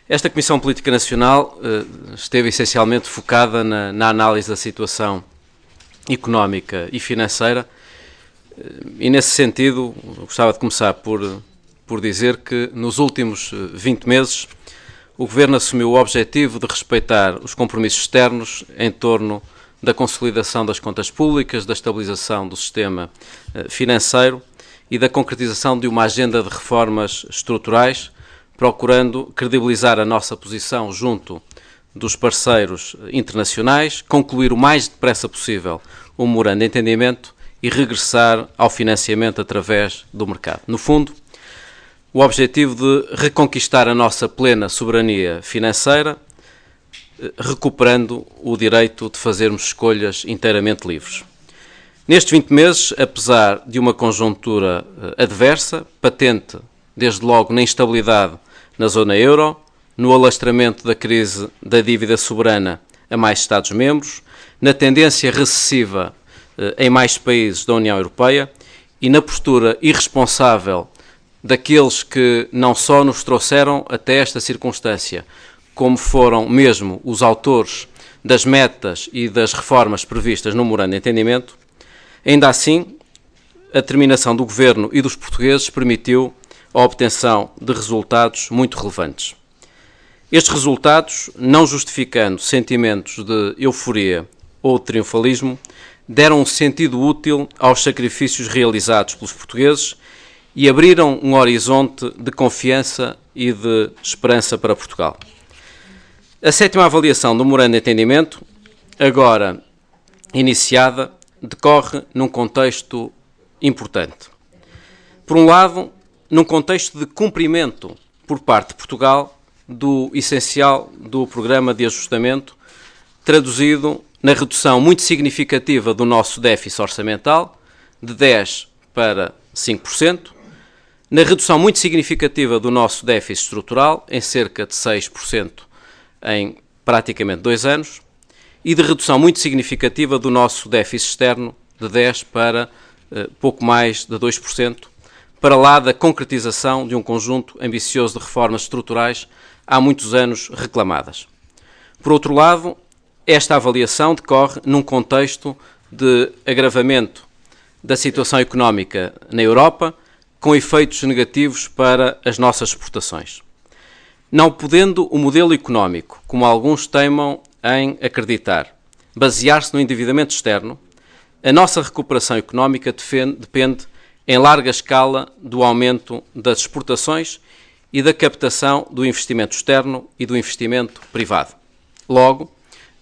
Esta Comissão Política Nacional esteve essencialmente focada na análise da situação económica e financeira e, nesse sentido, gostava de começar por dizer que nos últimos 20 meses o Governo assumiu o objetivo de respeitar os compromissos externos em torno da consolidação das contas públicas, da estabilização do sistema financeiro e da concretização de uma agenda de reformas estruturais, procurando credibilizar a nossa posição junto dos parceiros internacionais, concluir o mais depressa possível o memorando de entendimento e regressar ao financiamento através do mercado. No fundo, o objetivo de reconquistar a nossa plena soberania financeira, recuperando o direito de fazermos escolhas inteiramente livres. Nestes 20 meses, apesar de uma conjuntura adversa, patente desde logo na instabilidade na zona euro, no alastramento da crise da dívida soberana a mais Estados-membros, na tendência recessiva em mais países da União Europeia e na postura irresponsável daqueles que não só nos trouxeram até esta circunstância, como foram mesmo os autores das metas e das reformas previstas no memorando de entendimento, ainda assim, a determinação do Governo e dos portugueses permitiu a obtenção de resultados muito relevantes. Estes resultados, não justificando sentimentos de euforia ou de triunfalismo, deram um sentido útil aos sacrifícios realizados pelos portugueses e abriram um horizonte de confiança e de esperança para Portugal. A sétima avaliação do memorando de entendimento, agora iniciada, decorre num contexto importante. Por um lado, num contexto de cumprimento por parte de Portugal do essencial do programa de ajustamento, traduzido na redução muito significativa do nosso déficit orçamental, de 10% para 5%, na redução muito significativa do nosso déficit estrutural, em cerca de 6% em praticamente 2 anos, e de redução muito significativa do nosso déficit externo, de 10% para pouco mais de 2%, para lá da concretização de um conjunto ambicioso de reformas estruturais há muitos anos reclamadas. Por outro lado, esta avaliação decorre num contexto de agravamento da situação económica na Europa, com efeitos negativos para as nossas exportações. Não podendo o modelo económico, como alguns teimam em acreditar, basear-se no endividamento externo, a nossa recuperação económica depende em larga escala do aumento das exportações e da captação do investimento externo e do investimento privado. Logo,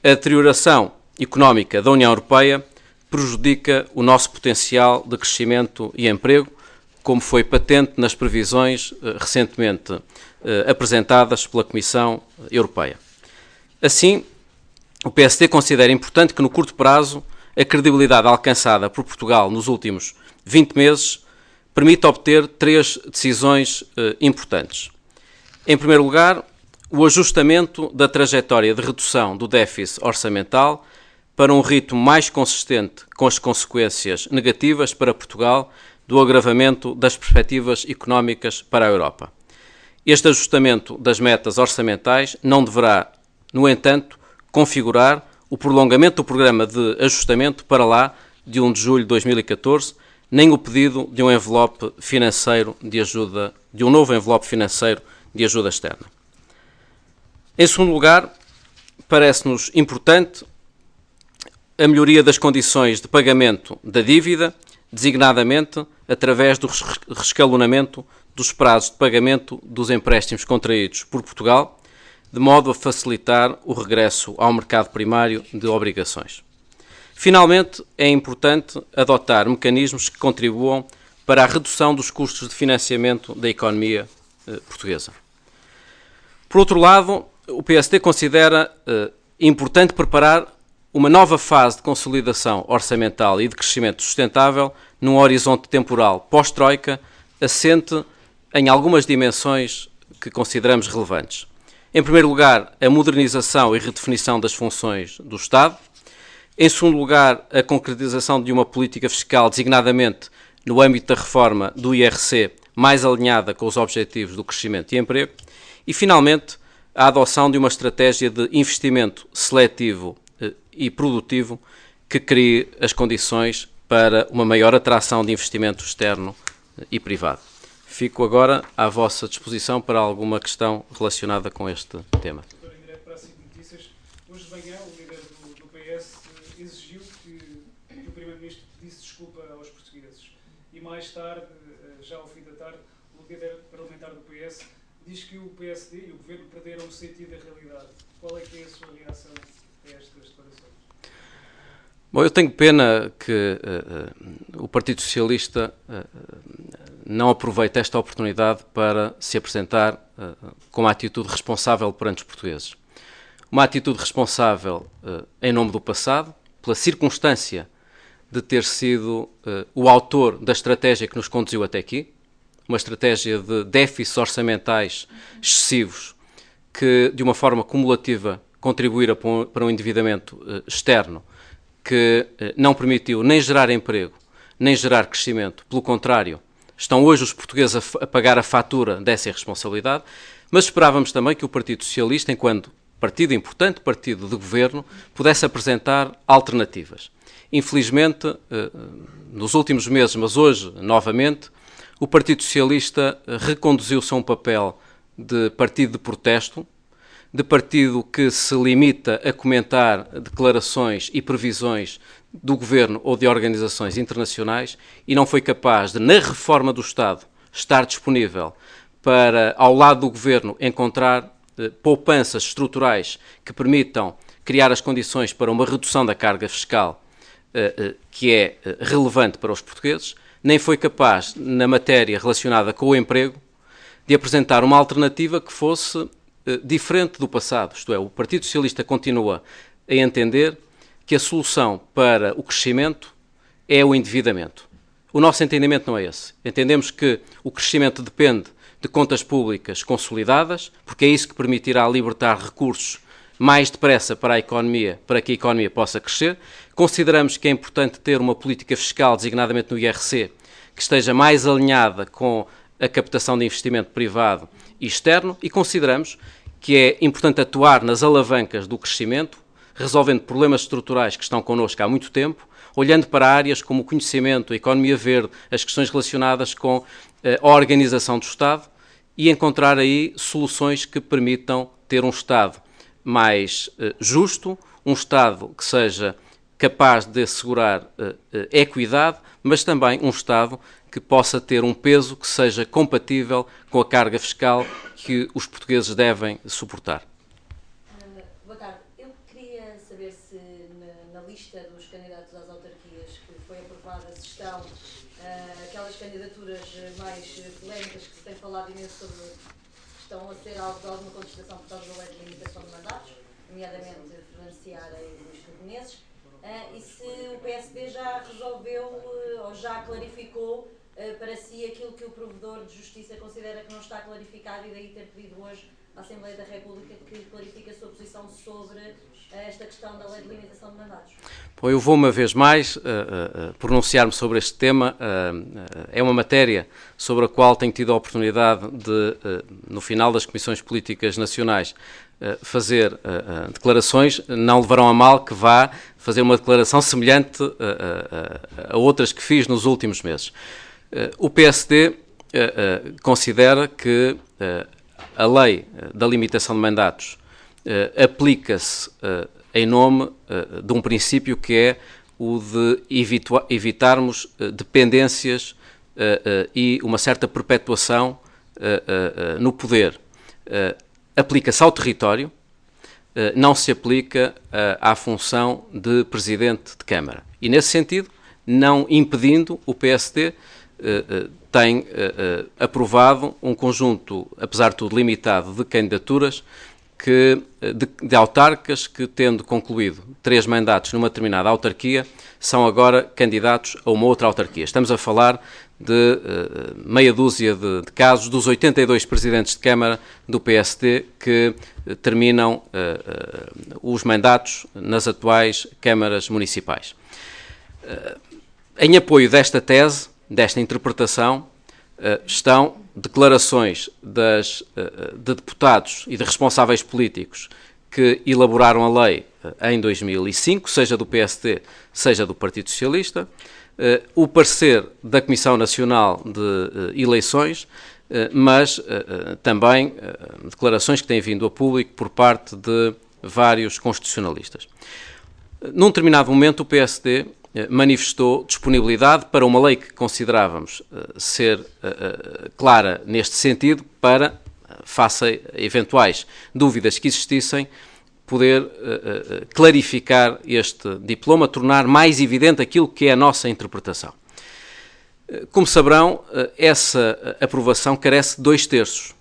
a deterioração económica da União Europeia prejudica o nosso potencial de crescimento e emprego, como foi patente nas previsões recentemente apresentadas pela Comissão Europeia. Assim, o PSD considera importante que, no curto prazo, a credibilidade alcançada por Portugal nos últimos 20 meses permite obter 3 decisões importantes. Em primeiro lugar, o ajustamento da trajetória de redução do déficit orçamental para um ritmo mais consistente com as consequências negativas para Portugal do agravamento das perspectivas económicas para a Europa. Este ajustamento das metas orçamentais não deverá, no entanto, configurar o prolongamento do programa de ajustamento para lá de 1 de julho de 2014, nem o pedido de um envelope financeiro de ajuda, de um novo envelope financeiro de ajuda externa. Em segundo lugar, parece-nos importante a melhoria das condições de pagamento da dívida, designadamente através do rescalonamento dos prazos de pagamento dos empréstimos contraídos por Portugal, de modo a facilitar o regresso ao mercado primário de obrigações. Finalmente, é importante adotar mecanismos que contribuam para a redução dos custos de financiamento da economia portuguesa. Por outro lado, o PSD considera importante preparar uma nova fase de consolidação orçamental e de crescimento sustentável num horizonte temporal pós-Troika assente em algumas dimensões que consideramos relevantes. Em primeiro lugar, a modernização e redefinição das funções do Estado. Em segundo lugar, a concretização de uma política fiscal, designadamente no âmbito da reforma do IRC, mais alinhada com os objetivos do crescimento e emprego. E, finalmente, a adoção de uma estratégia de investimento seletivo e produtivo que crie as condições para uma maior atração de investimento externo e privado. Fico agora à vossa disposição para alguma questão relacionada com este tema. Doutor, em direto para a SIC Notícias, hoje de manhã o líder do PS exigiu que o Primeiro-Ministro pedisse desculpa aos portugueses. E mais tarde, já ao fim da tarde, o líder parlamentar do PS diz que o PSD e o Governo perderam o sentido da realidade. Qual é que é a sua reação a estas declarações? Bom, eu tenho pena que o Partido Socialista não aproveite esta oportunidade para se apresentar com uma atitude responsável perante os portugueses. Uma atitude responsável em nome do passado, pela circunstância de ter sido o autor da estratégia que nos conduziu até aqui, uma estratégia de déficits orçamentais excessivos que, de uma forma cumulativa, contribuíram para um endividamento externo que não permitiu nem gerar emprego, nem gerar crescimento. Pelo contrário, estão hoje os portugueses a pagar a fatura dessa irresponsabilidade, mas esperávamos também que o Partido Socialista, enquanto partido importante, partido de governo, pudesse apresentar alternativas. Infelizmente, nos últimos meses, mas hoje, novamente, o Partido Socialista reconduziu-se a um papel de partido de protesto, de partido que se limita a comentar declarações e previsões do Governo ou de organizações internacionais e não foi capaz de, na reforma do Estado, estar disponível para, ao lado do Governo, encontrar poupanças estruturais que permitam criar as condições para uma redução da carga fiscal que é relevante para os portugueses, nem foi capaz, na matéria relacionada com o emprego, de apresentar uma alternativa que fosse diferente do passado. Isto é, o Partido Socialista continua a entender que a solução para o crescimento é o endividamento. O nosso entendimento não é esse. Entendemos que o crescimento depende de contas públicas consolidadas, porque é isso que permitirá libertar recursos mais depressa para a economia, para que a economia possa crescer. Consideramos que é importante ter uma política fiscal, designadamente no IRC, que esteja mais alinhada com a captação de investimento privado e externo, e consideramos que é importante atuar nas alavancas do crescimento, resolvendo problemas estruturais que estão connosco há muito tempo, olhando para áreas como o conhecimento, a economia verde, as questões relacionadas com a organização do Estado e encontrar aí soluções que permitam ter um Estado mais justo, um Estado que seja capaz de assegurar equidade, mas também um Estado que possa ter um peso que seja compatível com a carga fiscal que os portugueses devem suportar. Boa tarde. Eu queria saber se na lista dos candidatos às autarquias que foi aprovada se estão aquelas candidaturas mais polémicas que se tem falado imenso sobre, estão a ser alvo de alguma contestação por causa da lei de limitação de mandatos, nomeadamente Fernando Seara e Luís Menezes, e se o PSD já resolveu ou já clarificou para si aquilo que o Provedor de Justiça considera que não está clarificado e daí ter pedido hoje à Assembleia da República que clarifique a sua posição sobre esta questão da lei de limitação de mandatos. Bom, eu vou uma vez mais pronunciar-me sobre este tema. É uma matéria sobre a qual tenho tido a oportunidade de, no final das Comissões Políticas Nacionais, fazer declarações. Não levarão a mal que vá fazer uma declaração semelhante a outras que fiz nos últimos meses. O PSD considera que a lei da limitação de mandatos aplica-se em nome de um princípio que é o de evitarmos dependências e uma certa perpetuação no poder. Aplica-se ao território, não se aplica à função de Presidente de Câmara. E, nesse sentido, não impedindo, o PSD tem aprovado um conjunto, apesar de tudo limitado, de candidaturas de autarcas que, tendo concluído 3 mandatos numa determinada autarquia, são agora candidatos a uma outra autarquia. Estamos a falar de meia dúzia de casos dos 82 presidentes de Câmara do PSD que terminam os mandatos nas atuais câmaras municipais. Em apoio desta tese, desta interpretação, estão declarações de deputados e de responsáveis políticos que elaboraram a lei em 2005, seja do PSD, seja do Partido Socialista, o parecer da Comissão Nacional de Eleições, mas também declarações que têm vindo a público por parte de vários constitucionalistas. Num determinado momento, o PSD manifestou disponibilidade para uma lei que considerávamos ser clara neste sentido, para, face a eventuais dúvidas que existissem, poder clarificar este diploma, tornar mais evidente aquilo que é a nossa interpretação. Como saberão, essa aprovação carece de 2/3.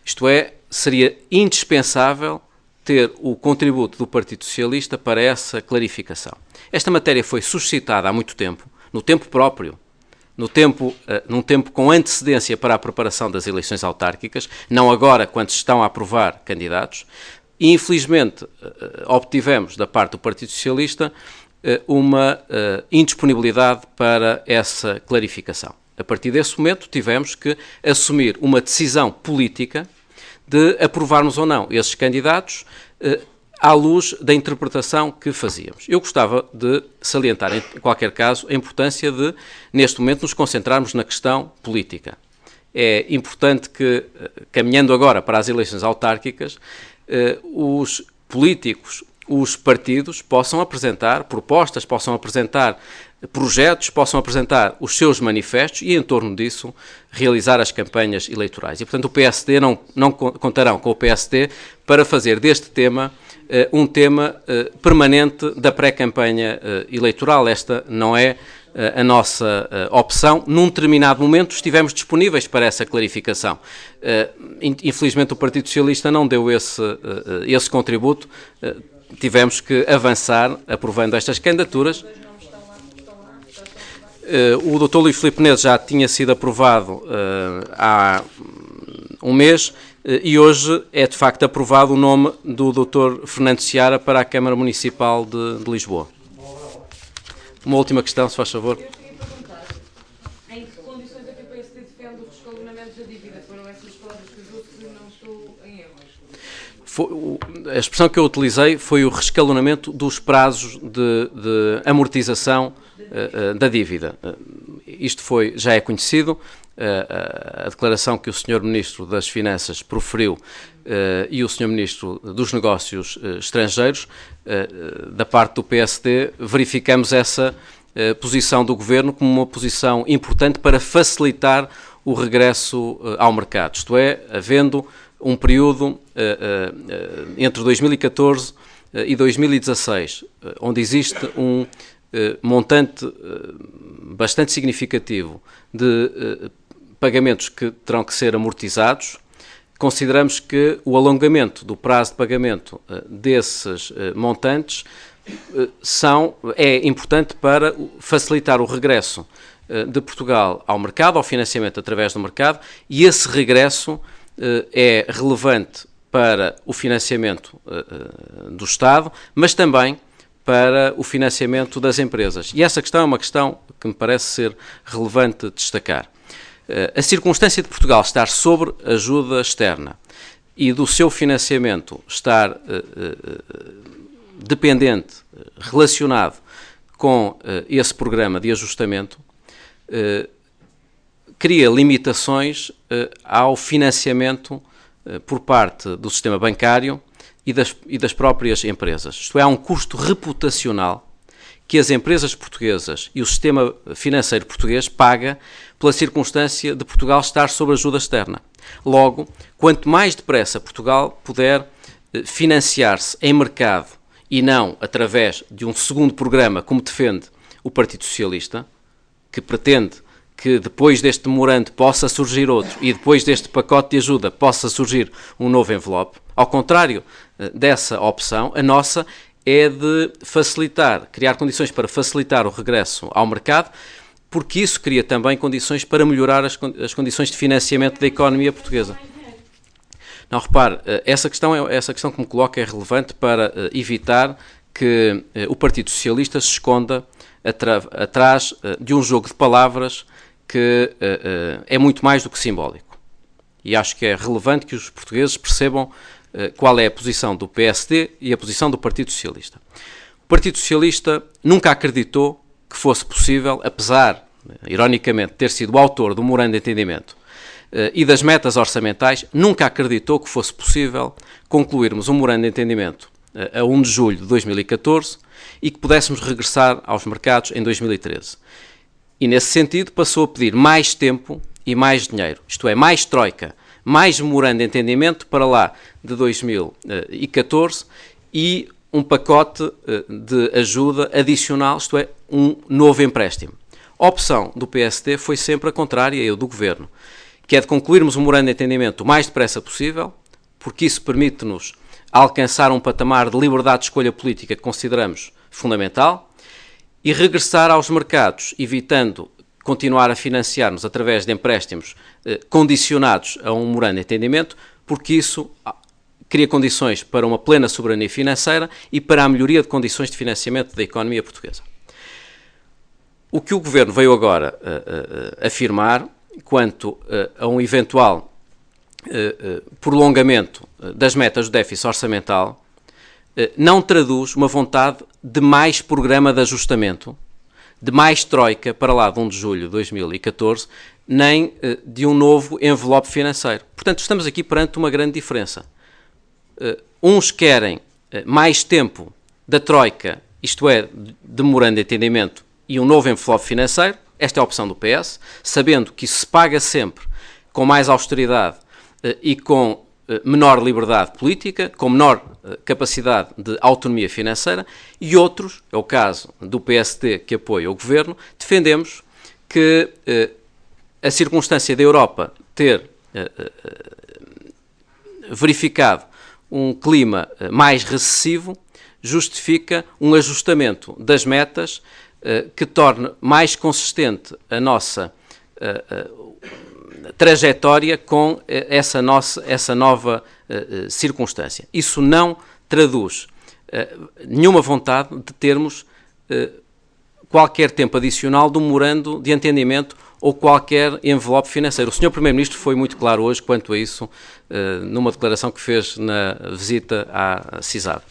Isto é, seria indispensável ter o contributo do Partido Socialista para essa clarificação. Esta matéria foi suscitada há muito tempo, no tempo próprio, num tempo com antecedência para a preparação das eleições autárquicas, não agora quando se estão a aprovar candidatos, e infelizmente obtivemos da parte do Partido Socialista uma indisponibilidade para essa clarificação. A partir desse momento tivemos que assumir uma decisão política de aprovarmos ou não esses candidatos à luz da interpretação que fazíamos. Eu gostava de salientar, em qualquer caso, a importância de, neste momento, nos concentrarmos na questão política. É importante que, caminhando agora para as eleições autárquicas, os políticos, os partidos possam apresentar propostas, possam apresentar projetos, possam apresentar os seus manifestos e, em torno disso, realizar as campanhas eleitorais. E, portanto, o PSD não contarão com o PSD para fazer deste tema um tema permanente da pré-campanha eleitoral. Esta não é a nossa opção. Num determinado momento estivemos disponíveis para essa clarificação. Infelizmente o Partido Socialista não deu esse contributo. Tivemos que avançar aprovando estas candidaturas. O Dr. Luís Filipe Menezes já tinha sido aprovado há um mês e hoje é de facto aprovado o nome do Dr. Fernando Seara para a Câmara Municipal de Lisboa. Uma última questão, se faz favor. Eu queria perguntar, em que condições é que o PSD defende o rescalonamento da dívida? Foram essas palavras que usou, se não estou em erro. A expressão que eu utilizei foi o rescalonamento dos prazos de amortização da dívida. Isto já é conhecido, a declaração que o Sr. Ministro das Finanças proferiu e o Sr. Ministro dos Negócios Estrangeiros, da parte do PSD, verificamos essa posição do Governo como uma posição importante para facilitar o regresso ao mercado. Isto é, havendo um período entre 2014 e 2016, onde existe um montante bastante significativo de pagamentos que terão que ser amortizados, consideramos que o alongamento do prazo de pagamento desses montantes é importante para facilitar o regresso de Portugal ao mercado, ao financiamento através do mercado, e esse regresso é relevante para o financiamento do Estado, mas também para o financiamento das empresas. E essa questão é uma questão que me parece ser relevante destacar. A circunstância de Portugal estar sobre ajuda externa e do seu financiamento estar dependente, relacionado com esse programa de ajustamento, cria limitações ao financiamento por parte do sistema bancário e das próprias empresas. Isto é, há um custo reputacional que as empresas portuguesas e o sistema financeiro português paga pela circunstância de Portugal estar sob ajuda externa. Logo, quanto mais depressa Portugal puder financiar-se em mercado e não através de um segundo programa, como defende o Partido Socialista, que pretende que depois deste memorando possa surgir outro e depois deste pacote de ajuda possa surgir um novo envelope, ao contrário dessa opção, a nossa é de facilitar, criar condições para facilitar o regresso ao mercado, porque isso cria também condições para melhorar as condições de financiamento da economia portuguesa. Não, repare, essa questão que me coloca é relevante para evitar que o Partido Socialista se esconda atrás de um jogo de palavras que é muito mais do que simbólico. E acho que é relevante que os portugueses percebam qual é a posição do PSD e a posição do Partido Socialista. O Partido Socialista nunca acreditou que fosse possível, apesar, ironicamente, de ter sido o autor do memorando de entendimento e das metas orçamentais, nunca acreditou que fosse possível concluirmos um memorando de entendimento a 1 de julho de 2014 e que pudéssemos regressar aos mercados em 2013. E, nesse sentido, passou a pedir mais tempo e mais dinheiro, isto é, mais troika, mais memorando de entendimento para lá de 2014 e um pacote de ajuda adicional, isto é, um novo empréstimo. A opção do PSD foi sempre a contrária e a do Governo, que é de concluirmos o memorando de entendimento o mais depressa possível, porque isso permite-nos alcançar um patamar de liberdade de escolha política que consideramos fundamental e regressar aos mercados, evitando continuar a financiar-nos através de empréstimos condicionados a um memorando de entendimento, porque isso cria condições para uma plena soberania financeira e para a melhoria de condições de financiamento da economia portuguesa. O que o Governo veio agora afirmar quanto a um eventual prolongamento das metas do déficit orçamental não traduz uma vontade de mais programa de ajustamento, de mais troika para lá de 1 de julho de 2014, nem de um novo envelope financeiro. Portanto, estamos aqui perante uma grande diferença. Uns querem mais tempo da troika, isto é, de memorando de entendimento e um novo envelope financeiro, esta é a opção do PS, sabendo que isso se paga sempre com mais austeridade e com menor liberdade política, com menor capacidade de autonomia financeira, e outros, é o caso do PSD que apoia o Governo, defendemos que a circunstância da Europa ter verificado um clima mais recessivo justifica um ajustamento das metas que torne mais consistente a nossa trajetória com essa nova circunstância. Isso não traduz nenhuma vontade de termos qualquer tempo adicional de um memorando de entendimento ou qualquer envelope financeiro. O Sr. Primeiro-Ministro foi muito claro hoje quanto a isso numa declaração que fez na visita à CISAD.